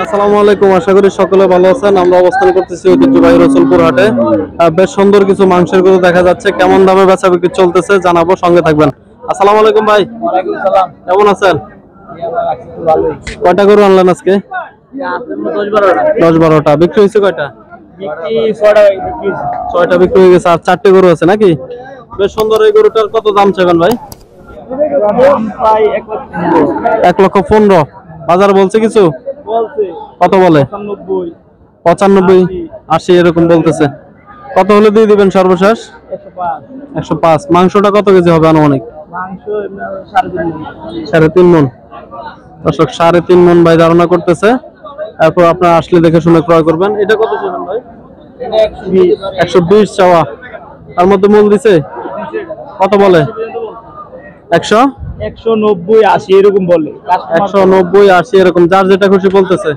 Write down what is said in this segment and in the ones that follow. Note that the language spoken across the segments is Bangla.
আসসালামু আলাইকুম, আশা করি সকলে ভালো আছেন। আমরা অবস্থান করতেছি ঐতিহ্যবাহী রসুলপুর হাটে। বেশ সুন্দর কিছু মাংসের গরু দেখা যাচ্ছে। কেমন দামে বেচা বিক্রি চলতেছে জানাবো, সঙ্গে থাকবেন। আসসালামু আলাইকুম ভাই। ওয়ালাইকুম সালাম। কেমন আছেন? ভালোই। কয়টা গরু আনলেন আজকে? 10-12টা। বিক্রি হয়েছে কয়টা? ছয়টা বিক্রি হয়ে গেছে। আর 4টে গরু আছে নাকি? বেশ সুন্দর। এই গরুটার কত দাম চাইবেন ভাই? 1,15,000। বাজার বলছে কিছু? কত বলে? 95, 80 এরকম বলতেছে। কত হলে দিয়ে দিবেন সর্বশেষ? 105। মাংসটা কত কেজি হবে আনুমানিক? 3.5 মণ। দর্শক 3.5 মণ ভাই ধারণা করতেছে। তারপর আপনার আসলে দেখে শুনে ক্রয় করবেন। এটা কত চাইবেন ভাই? 120 চাওয়া। তার মধ্যে মূল দিছে কত বলে? 190, 80 এরকম বলে। 190, 80 এরকম, যার যেটা খুশি বলতেছে।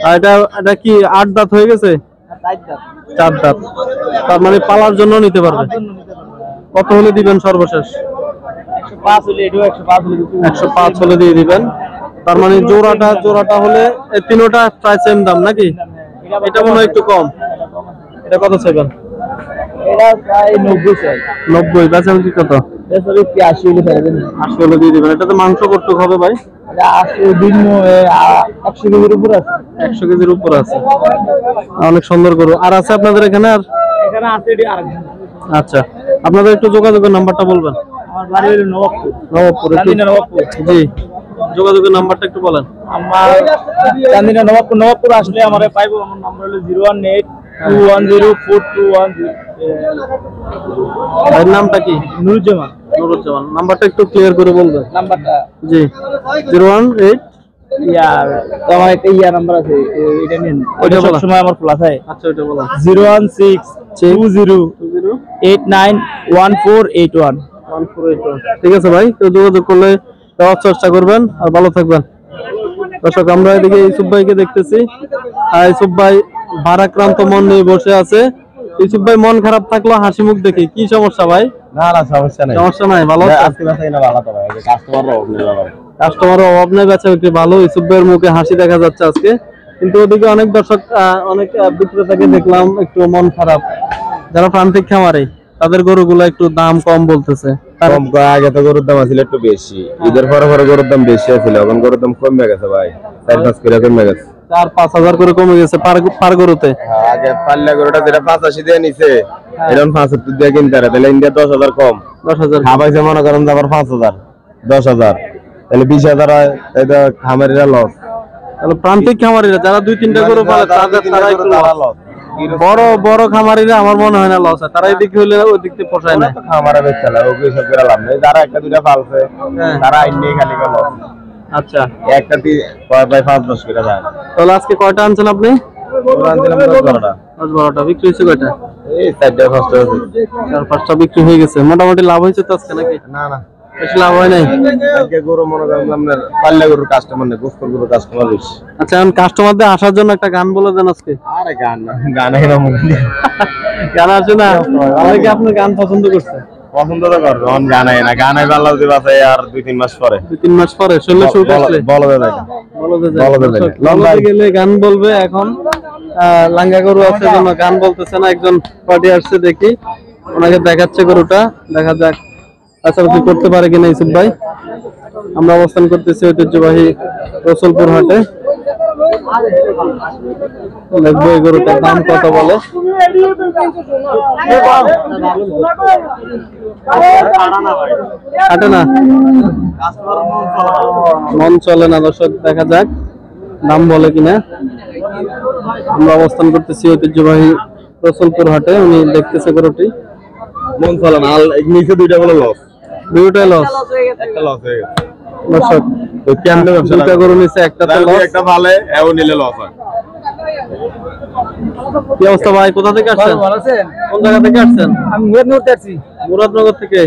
আর এটা কি 8 দাঁত হয়ে গেছে? 4 দাঁত। তার মানে পালার জন্য নিতে পারবে। কত হলে দিবেন সর্বশেষ? 105 হলে দিয়ে দিবেন। তার মানে জোড়াটা হলে তিনোটা প্রায় সেম দাম নাকি? এটা মনে হয় একটু কম। এটা কত চাইবেন? এটা প্রায় 90 চাই। 90। বেচা বিক্রি কত? 80 হলে ছাড়বেন। 80 হলে দিয়ে দিবেন। এটাতে মাংস কতটুক হবে ভাই? এটা 100 কেজির উপর আছে। 100 কেজির উপর আছে। অনেক সুন্দর গরু। আর আছে আপনাদের এখানে? আর এখানে আছে এটি আরেকজন। আচ্ছা, আপনাদের একটু যোগাযোগের নাম্বারটা বলবেন। আমার বাড়ি হলো নবাবপুর। নবাবপুর। জি, যোগাযোগের নাম্বারটা একটু বলেন। আমার চান্দিনা নবাবপুর আসলে আমারে পাইবো। আমার নাম্বার হলো 018210421। এর নামটা কি? নুরুজ্জামান। নাম্বারটা একটু ক্লিয়ার করে বলবেন। নাম্বারটা জি 018 আমার একটা নাম্বার আছে, এটা নিন। ওইটা সব সময় আমার খোলা থাকে। আচ্ছা, ওইটা বলেন। 01620891481। ঠিক আছে ভাই, তো যোগাযোগ করলে দেওয়ার চেষ্টা করবেন। আর ভালো থাকবেন। দর্শক, আমরা এদিকে ইউসুফ ভাইকে দেখতেছি। আর ইউসুফ ভাই ভারাক্রান্ত মন নিয়ে বসে আছে। ইউসুফ ভাই মন খারাপ থাকলো হাসি মুখ দেখি, কি সমস্যা ভাই? না সমস্যা নাই। সমস্যা নাই, ভালো আছে। কাস্টমারের অভাব নেই, বেচা বিক্রি ভালো। ইউসুফ ভাইয়ের মুখে হাসি দেখা যাচ্ছে আজকে। কিন্তু ওদিকে অনেক দর্শক, অনেক বিক্রেতাকে দেখলাম একটু মন খারাপ। যারা প্রান্তিক খামারে, তাদের গরুগুলো একটু দাম কম বলতেছে। আগে তো গরুর দাম ছিল একটু বেশি, ঈদের পরে গরুর দাম বেশি ছিল, এখন গরুর দাম কমে গেছে ভাই। 4-5 করে কমে গেছে। 4-5 হাজার করে কমে গেছে পার গরুতে। আগে পাল্লা গরুটা যেটা 85 দিয়ে নিছে, এখন 75 দিয়ে কিনতে পারে। তাহলে ইন্ডিয়া 10,000 কম। 10,000 খাবাইছে মনে করেন আবার 5,000, 10,000, তাহলে 20,000 হয়। এটা খামারিরা লস। তাহলে প্রান্তিক খামারিরা যারা 2-3টা গরু পালে তারা একটু লস। বড় খামারিরা আমার মনে হয় না লস হয়। তারা এদিকে হইলে ওই দিক থেকে পোষায় না। খামারে বেচতে লাগে, ওকে সব করে লাভ নেই। যারা একটা দুইটা পালছে তারা আইনে খালি লস। আচ্ছা, একটা প্রায় 5-10 করে যায়। তাহলে আজকে কয়টা আনছেন আপনি? 10-12টা। বিক্রি হয়েছে কয়টা? এই 4টা 5টা আছে। 4-5টা বিক্রি হয়ে গেছে। মোটামুটি লাভ হয়েছে তো আজকে নাকি? না বেশি লাভ হয় নাই। আজকে গরু মনে করেন আপনার পাল্লা গরুর কাস্টমার নেই, গোস্ত গরুর কাস্টমার বেশি। আচ্ছা, এখন কাস্টমারদের আসার জন্য একটা গান বলে দেন আজকে। আরে গান এরকম গান আছে না? অনেকে আপনার গান পছন্দ করছে। পছন্দ তো করবে, এখন গান আল্লাহ দিবা চাই। আর 2-3 মাস পরে 2-3 মাস পরে শরীরে সুখ আসলে বলদে গেলে গান বলবে। এখন লাঙ্গা গরু আছে জন্য গান বলতেছে না। একজন পার্টি আসছে, দেখি ওনাকে দেখাচ্ছে গরুটা, দেখা যাক আচ্ছা কি করতে পারে কিনা ইউসুফ ভাই। আমরা অবস্থান করতেছি ঐতিহ্যবাহী রসুলপুর হাটে। দেখবো এই গরুটার দাম কত বলে। হাটে না, মন চলে না। দর্শক, দেখা যাক দাম বলে কিনা। আমরা অবস্থান করতেছি ঐতিহ্যবাহী রসুলপুর হাটে। উনি দেখতেছে গরুটি। মন চলে না। নিচে দুইটা বলে লস, দুইটাই লস। একটা লস হয়ে গেছে। দর্শক, তো কেমনে ব্যবসা? দুইটা গরু নিচে, একটা তো লস, একটা ভালো এও নিলে লস হয়। কি অবস্থা ভাই? কোথা থেকে আসছেন? ভালো আছেন? কোন জায়গা থেকে আসছেন? আমি মুরাদনগর থেকে আসছি। মুরাদনগর থেকে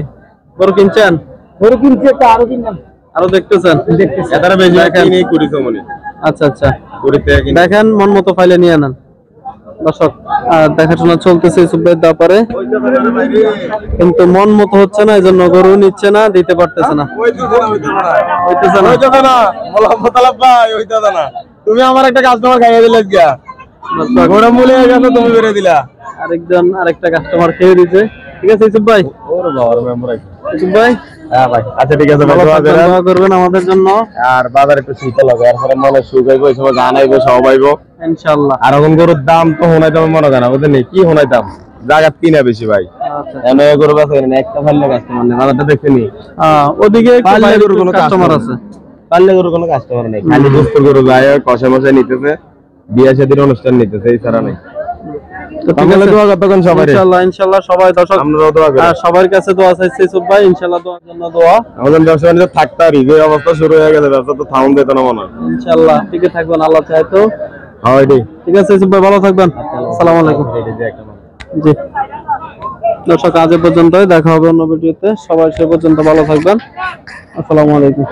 গরু কিনছেন? গরু কিনছি, একটা আরো কিনলাম। আরো দেখতেছেন? এটারে বেশি কিনে করিছো মনে। আচ্ছা, করিতে দেখেন মন মতো ফাইলে নিয়ে নেন। দর্শক, দেখাশোনা চলতেছে ইউসুফ ভাইয়ের ব্যাপারে, কিন্তু মন মতো হচ্ছে না, এই জন্য গরু নিচ্ছে না, দিতে পারতেছে না। তুমি আমার একটা কাস্টমার খাইয়ে দিলে গিয়া ঘোড়া মূলে গেছে তুমি বেরে দিলা আরেকটা কাস্টমার খেয়ে দিছে। ঠিক আছে ইউসুফ ভাই, ওরে বাবার মেম্বার ইউসুফ ভাই হ্যাঁ ভাই আচ্ছা ঠিক আছে ভাই ভালো দোয়া থাকবেন, করেন। দোয়া করবেন আমাদের জন্য আর বাজার একটু শীতল হবে এরপরে মনে শুকাইবো এই সময় গান আইবো সব আইবো ইনশাআল্লাহ। আর এখন গরুর দাম তো হোনাইতাম মনে জানা বুঝলেন কি হোনাইতাম জায়গা কিনা বেশি ভাই আচ্ছা এনে গরু বেচা না একটা ফাইলে কাস্টমার নেই বাজারটা দেখছেনি ওদিকে পারলে বাইরে গরুর কোনো কাস্টমার customer আছে। পারলে গরুর কোনো কাস্টমার নেই খালি দুস্থ গরু যায় কষা মশা নিতেছে বিয়ে শাদীর অনুষ্ঠান নিতেছে এই ছাড়া নেই। তো ঠিক তাহলে আছে, দোয়া করবেন সবাই ইনশাআল্লাহ সবাই দর্শক আমরাও দোয়া করি সবার কাছে দোয়া চাইছি ইউসুফ ভাই, ইনশাআল্লাহ দোয়ার জন্য দোয়া। আমাদের ব্যবসা বাণিজ্য থাকতে আর যে অবস্থা শুরু হয়ে গেছে ব্যবসা তো থাউন দিত না মনে হয়। ইনশাআল্লাহ টিকে থাকবেন আল্লাহ চায় তো। হ্যাঁ এটাই ঠিক আছে ইউসুফ ভাই, ভালো থাকবেন। আসসালামু আলাইকুম। জি দর্শক আজ এ পর্যন্তই, দেখা হবে অন্য ভিডিওতে। সবাই সে পর্যন্ত ভালো থাকবেন। আসসালামু আলাইকুম।